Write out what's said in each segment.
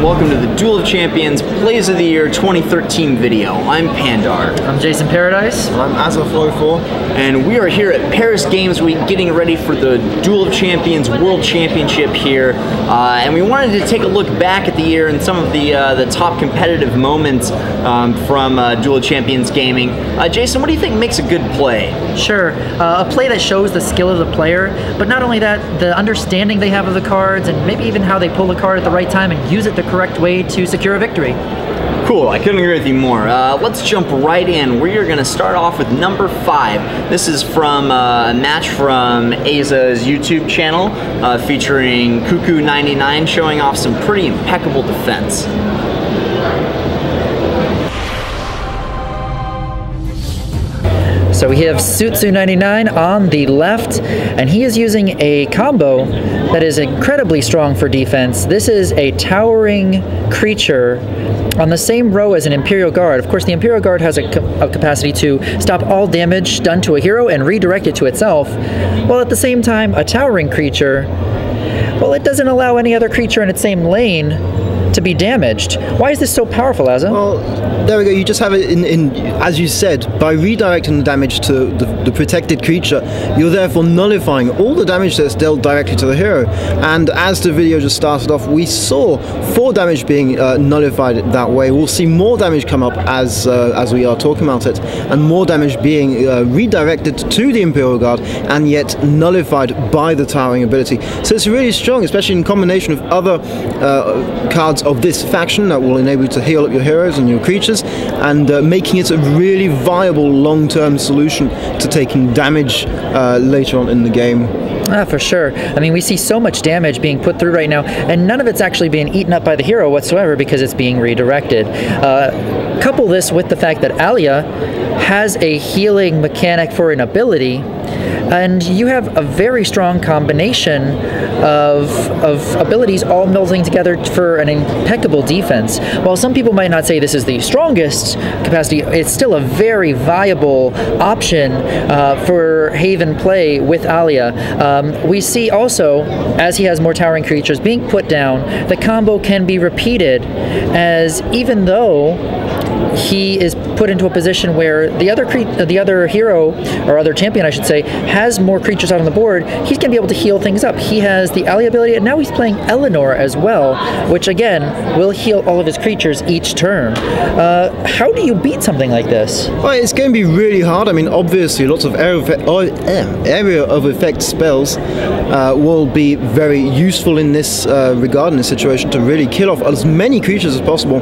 welcome to the Duel of Champions Plays of the Year 2013 video. I'm Pandar. I'm Jason Paradise. And I'm Azza44. And we are here at Paris Games Week getting ready for the Duel of Champions World Championship here. And we wanted to take a look back at the year and some of the top competitive moments from Duel of Champions gaming. Jason, what do you think makes a good play? Sure. A play that shows the skill of the player, but not only that, the understanding they have of the cards and maybe even how they pull the card at the right time and use it the correct way to secure a victory. Cool, I couldn't agree with you more. Let's jump right in. We are going to start off with number 5. This is from a match from Aza's YouTube channel featuring Cuckoo99 showing off some pretty impeccable defense. So we have Sutsu99 on the left, and he is using a combo that is incredibly strong for defense. This is a towering creature on the same row as an Imperial Guard. Of course, the Imperial Guard has a capacity to stop all damage done to a hero and redirect it to itself, while at the same time, a towering creature, well, it doesn't allow any other creature in its same lane to be damaged. Why is this so powerful, Azza? Well, there we go. You just have it as you said, by redirecting the damage to the protected creature, you're therefore nullifying all the damage that's dealt directly to the hero. And as the video just started off, we saw 4 damage being nullified that way. We'll see more damage come up as we are talking about it, and more damage being redirected to the Imperial Guard and yet nullified by the towering ability. So it's really strong, especially in combination with other cards of this faction that will enable you to heal up your heroes and your creatures, and making it a really viable long-term solution to taking damage later on in the game. For sure. I mean, we see so much damage being put through right now, and none of it's actually being eaten up by the hero whatsoever because it's being redirected. Couple this with the fact that Alia has a healing mechanic for an ability, and you have a very strong combination of abilities all melding together for an impeccable defense. While some people might not say this is the strongest capacity, it's still a very viable option for Haven play with Alia. We see also, as he has more towering creatures being put down, the combo can be repeated, as even though he is put into a position where the other hero, or other champion I should say, has more creatures out on the board, he's going to be able to heal things up. He has the Alia ability, and now he's playing Eleanor as well, which again will heal all of his creatures each turn. How do you beat something like this? Well, it's going to be really hard. I mean, obviously lots of area of effect spells will be very useful in this regard, in this situation, to really kill off as many creatures as possible,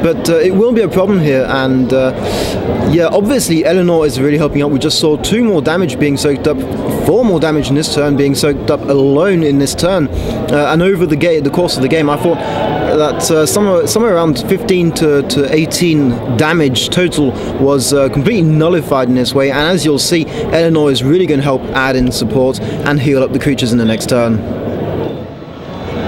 but it will be a problem here. And yeah, obviously Eleanor is really helping out. We just saw 2 more damage being soaked up, 4 more damage in this turn being soaked up alone in this turn, and over the course of the game, I thought that somewhere around 15 to 18 damage total was completely nullified in this way. And as you'll see, Eleanor is really going to help add in support and heal up the creatures in the next turn.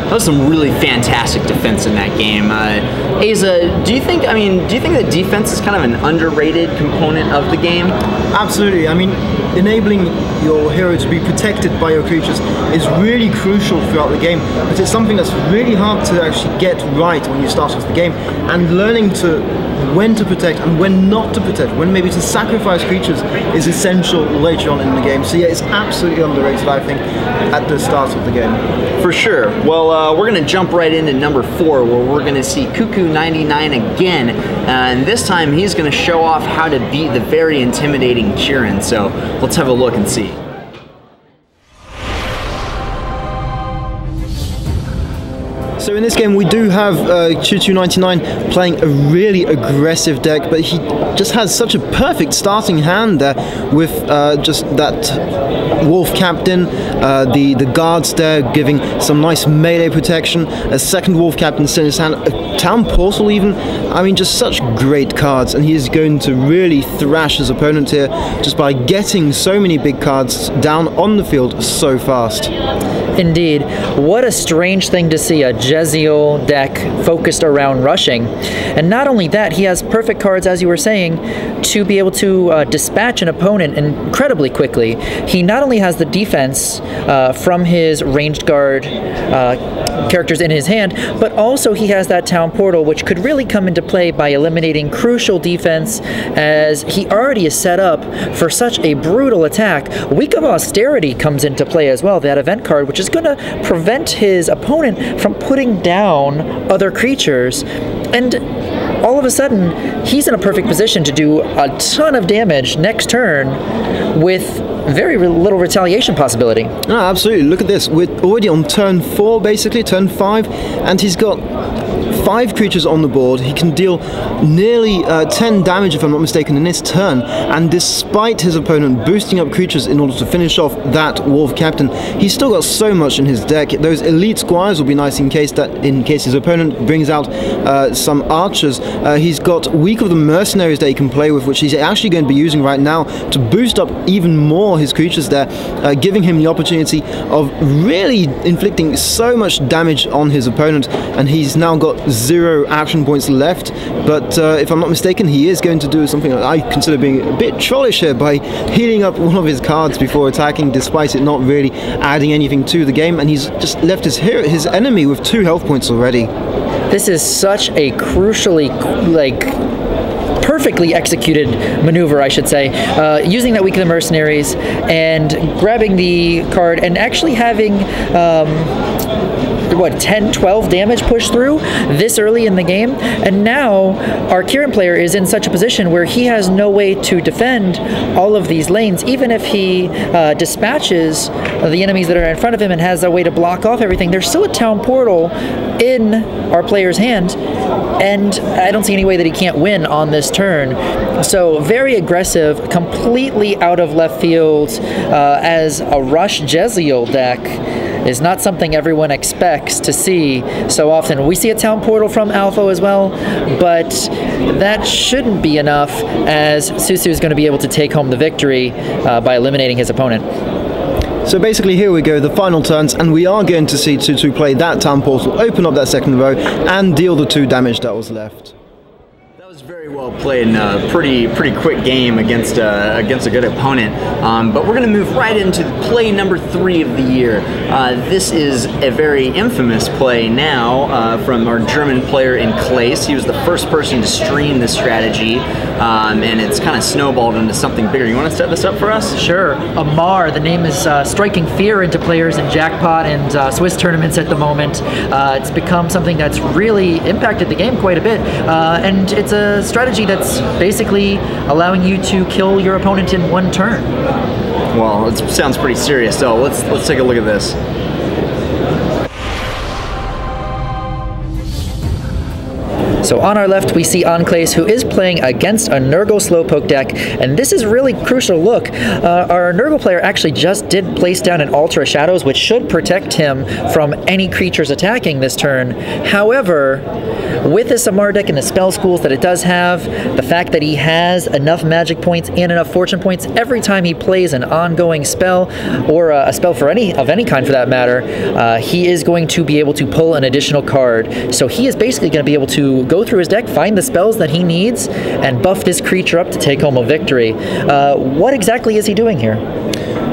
That was some really fantastic defense in that game. Aza, do you think that defense is kind of an underrated component of the game? Absolutely. I mean, enabling your hero to be protected by your creatures is really crucial throughout the game, but it's something that's really hard to actually get right when you start off the game, and learning when to protect and when not to protect, when maybe to sacrifice creatures, is essential later on in the game. So yeah, it's absolutely underrated, I think, at the start of the game. For sure. Well, we're going to jump right into number 4, where we're going to see Cuckoo99 again, and this time he's going to show off how to beat the very intimidating Kieran. So let's have a look and see. So in this game we do have Chuchu99 playing a really aggressive deck, but he just has such a perfect starting hand there with just that Wolf Captain, the guards there giving some nice melee protection, a second Wolf Captain still in his hand, a Town Portal even. I mean, just such great cards, and he is going to really thrash his opponent here just by getting so many big cards down on the field so fast. Indeed. What a strange thing to see, a Jeziel deck focused around rushing. And not only that, he has perfect cards, as you were saying, to be able to dispatch an opponent incredibly quickly. He not only has the defense from his ranged guard characters in his hand, but also he has that town portal, which could really come into play by eliminating crucial defense, as he already is set up for such a brutal attack. Week of Austerity comes into play as well, that event card, which is going to prevent his opponent from putting down other creatures. And all of a sudden, he's in a perfect position to do a ton of damage next turn with very little retaliation possibility. No, absolutely. Look at this. We're already on turn 4, basically, turn 5, and he's got 5 creatures on the board. He can deal nearly 10 damage, if I'm not mistaken, in this turn, and despite his opponent boosting up creatures in order to finish off that Wolf Captain, he's still got so much in his deck. Those elite squires will be nice in case his opponent brings out some archers. He's got Week of the Mercenaries that he can play with, which he's actually going to be using right now to boost up even more his creatures there, giving him the opportunity of really inflicting so much damage on his opponent. And he's now got 0 action points left, but if I'm not mistaken, he is going to do something that I consider being a bit trollish here by healing up one of his cards before attacking, despite it not really adding anything to the game, and he's just left his enemy with 2 health points already. This is such a crucially, perfectly executed maneuver, I should say, using that Week of the Mercenaries and grabbing the card and actually having what, 10, 12 damage pushed through this early in the game. And now our Kieran player is in such a position where he has no way to defend all of these lanes. Even if he dispatches the enemies that are in front of him and has a way to block off everything, there's still a town portal in our player's hand, and I don't see any way that he can't win on this turn. So very aggressive, completely out of left field, as a rush Jeziel deck is not something everyone expects to see so often. We see a town portal from Alpha as well, but that shouldn't be enough, as Susu is going to be able to take home the victory by eliminating his opponent. So basically here we go, the final turns, and we are going to see Tutu play that town portal, open up that second row, and deal the 2 damage that was left. That was very well played in a pretty quick game against a good opponent. But we're going to move right into play number 3 of the year. This is a very infamous play now from our German player in Clace. He was the first person to stream this strategy, and it's kind of snowballed into something bigger. You want to set this up for us? Sure. Amar, the name is striking fear into players in Jackpot and Swiss tournaments at the moment. It's become something that's really impacted the game quite a bit, and it's a strategy that's basically allowing you to kill your opponent in 1 turn. Well, it sounds pretty serious, so let's take a look at this. So on our left, we see Enclaves, who is playing against a Nurgle Slowpoke deck, and this is really crucial. Look, our Nurgle player actually just did place down an Ultra Shadows, which should protect him from any creatures attacking this turn. However, with this Amar deck and the spell schools that it does have, the fact that he has enough magic points and enough fortune points every time he plays an ongoing spell, or a spell for any kind for that matter, he is going to be able to pull an additional card. So he is basically going to be able to go through his deck, find the spells that he needs, and buff this creature up to take home a victory. What exactly is he doing here?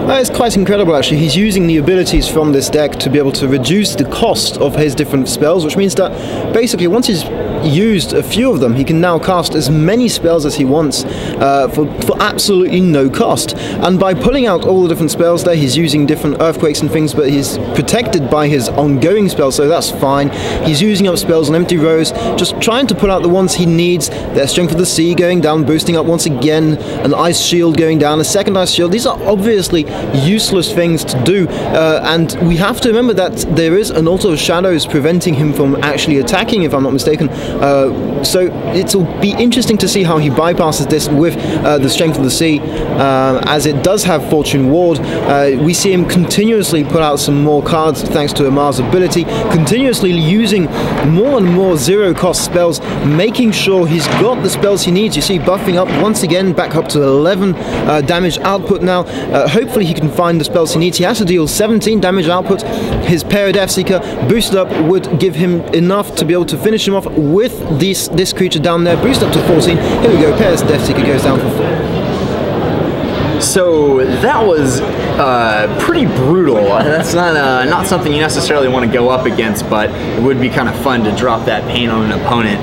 It's quite incredible, actually. He's using the abilities from this deck to be able to reduce the cost of his different spells, which means that basically once he's used a few of them, he can now cast as many spells as he wants for absolutely no cost. And by pulling out all the different spells there, he's using different earthquakes and things, but he's protected by his ongoing spells, so that's fine. He's using up spells on empty rows, just trying to pull out the ones he needs. Their Strength of the Sea going down, boosting up once again, an Ice Shield going down, a second Ice Shield. These are obviously useless things to do, and we have to remember that there is an Altar of Shadows preventing him from actually attacking, if I'm not mistaken. So it'll be interesting to see how he bypasses this with the Strength of the Sea, as it does have Fortune Ward. We see him continuously put out some more cards thanks to Amar's ability, continuously using more and more zero-cost spells, making sure he's got the spells he needs. You see buffing up once again, back up to 11 damage output now. Hopefully he can find the spells he needs. He has to deal 17 damage output. His Para Death Seeker boosted up would give him enough to be able to finish him off with this creature down there. Boost up to 14. Here we go. Para's Death Seeker goes down for 4. So that was pretty brutal. That's not something you necessarily want to go up against, but it would be kind of fun to drop that pain on an opponent.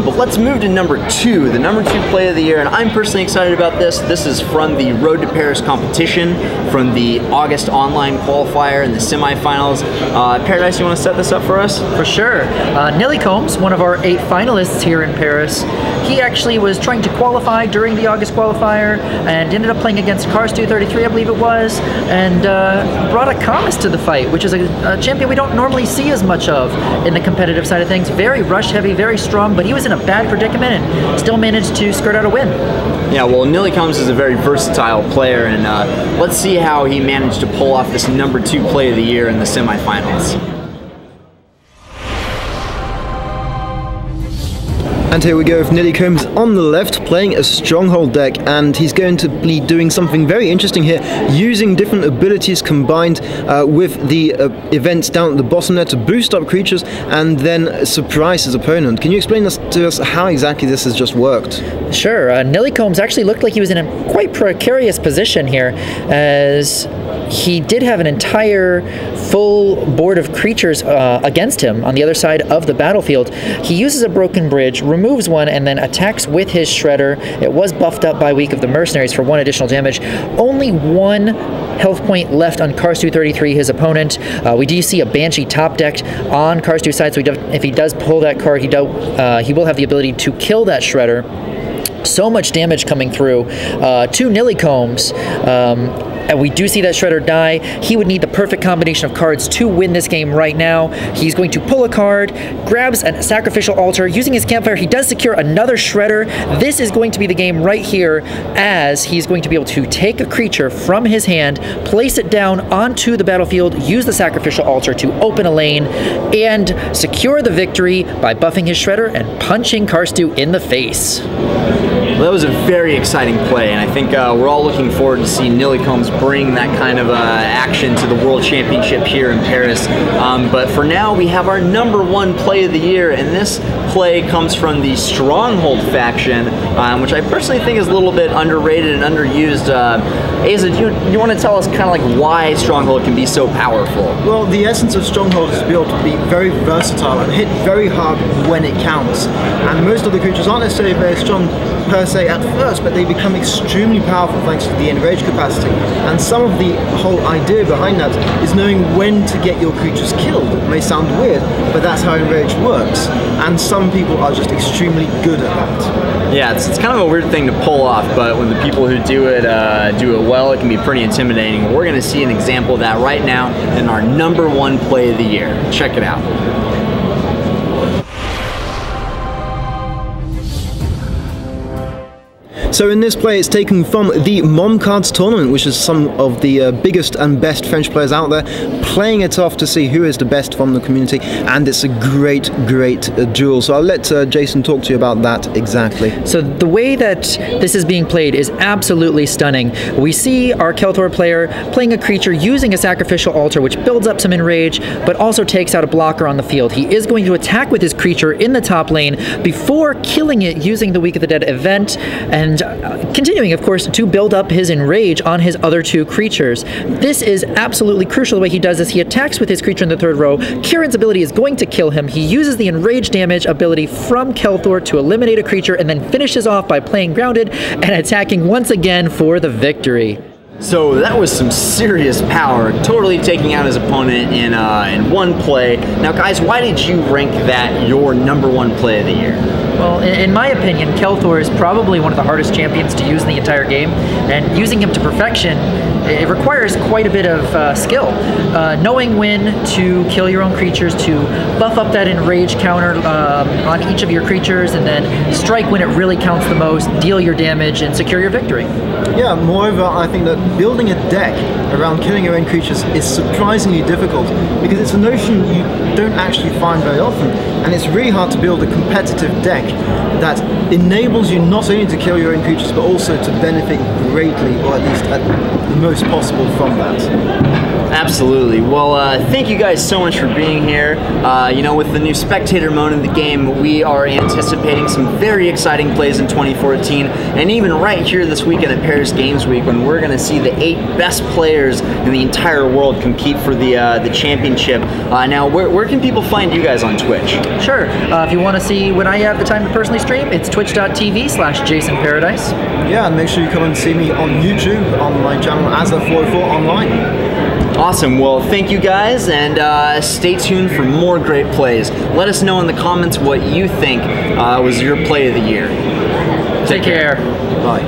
But let's move to number 2, the number 2 play of the year, and I'm personally excited about this. This is from the Road to Paris competition, from the August online qualifier and the semifinals. Paradise, you want to set this up for us? For sure. Nilly Combs, one of our 8 finalists here in Paris, he actually was trying to qualify during the August qualifier and ended up playing against Cars 233, I believe it was, and brought a Kamis to the fight, which is a champion we don't normally see as much of in the competitive side of things. Very rush heavy, very strong, but he was in a bad predicament and still managed to skirt out a win. Yeah, well, Nilly Combs is a very versatile player, and let's see how he managed to pull off this number 2 play of the year in the semifinals. And here we go with Nilly Combs on the left, playing a Stronghold deck, and he's going to be doing something very interesting here, using different abilities combined with the events down at the bottom there to boost up creatures and then surprise his opponent. Can you explain this to us, how exactly this has just worked? Sure. Nilly Combs actually looked like he was in a quite precarious position here, as he did have an entire full board of creatures against him on the other side of the battlefield. He uses a Broken Bridge, removes one, and then attacks with his Shredder. It was buffed up by Week of the Mercenaries for 1 additional damage. Only 1 health point left on Cars 233, his opponent. We do see a Banshee top decked on Cars 2 side, so if he does pull that card, he will have the ability to kill that Shredder. So much damage coming through to Nilly Combs. And we do see that Shredder die. He would need the perfect combination of cards to win this game right now. He's going to pull a card, grabs a Sacrificial Altar. Using his Campfire, he does secure another Shredder. This is going to be the game right here, as he's going to be able to take a creature from his hand, place it down onto the battlefield, use the Sacrificial Altar to open a lane, and secure the victory by buffing his Shredder and punching Karstu in the face. Well, that was a very exciting play, and I think we're all looking forward to see Nilly Combs bring that kind of action to the World Championship here in Paris. But for now, we have our number 1 play of the year, and this play comes from the Stronghold faction, which I personally think is a little bit underrated and underused. Asa, do you want to tell us kind of like why Stronghold can be so powerful? Well, the essence of Stronghold is to be able to be very versatile and hit very hard when it counts. And most of the creatures aren't necessarily very strong per se at first, but they become extremely powerful thanks to the enrage capacity. And some of the whole idea behind that is knowing when to get your creatures killed. It may sound weird, but that's how enrage works. And some people are just extremely good at that. Yeah, it's kind of a weird thing to pull off, but when the people who do it well, it can be pretty intimidating. We're going to see an example of that right now in our number 1 play of the year. Check it out. So in this play, it's taken from the Mom Cards tournament, which is some of the biggest and best French players out there, playing it off to see who is the best from the community, and it's a great duel. So I'll let Jason talk to you about that exactly. So the way that this is being played is absolutely stunning. We see our Kelthor player playing a creature using a Sacrificial Altar, which builds up some enrage, but also takes out a blocker on the field. He is going to attack with his creature in the top lane before killing it using the Week of the Dead event, and continuing, of course, to build up his enrage on his other 2 creatures. This is absolutely crucial. The way he does this, he attacks with his creature in the 3rd row. Kieran's ability is going to kill him. He uses the enrage damage ability from Kelthor to eliminate a creature, and then finishes off by playing grounded and attacking once again for the victory. So that was some serious power, totally taking out his opponent in 1 play. Now guys, why did you rank that your number 1 play of the year? Well, in my opinion, Kelthor is probably one of the hardest champions to use in the entire game, and using him to perfection, it requires quite a bit of skill. Knowing when to kill your own creatures, to buff up that enrage counter on each of your creatures, and then strike when it really counts the most, deal your damage, and secure your victory. Yeah, moreover, I think that building a deck around killing your own creatures is surprisingly difficult, because it's a notion you don't actually find very often, and it's really hard to build a competitive deck deck that enables you not only to kill your own creatures, but also to benefit greatly, or at least at the most possible from that. Absolutely. Well, thank you guys so much for being here. You know, with the new spectator mode in the game, we are anticipating some very exciting plays in 2014, and even right here this weekend at Paris Games Week, when we're going to see the 8 best players in the entire world compete for the championship. Now, where can people find you guys on Twitch? Sure. If you want to see when I have the time to personally stream, it's twitch.tv/JasonParadise. Yeah, and make sure you come and see me on YouTube on my channel Azza404 online. Awesome. Well, thank you guys, and stay tuned for more great plays. Let us know in the comments what you think was your play of the year. Take care. Bye.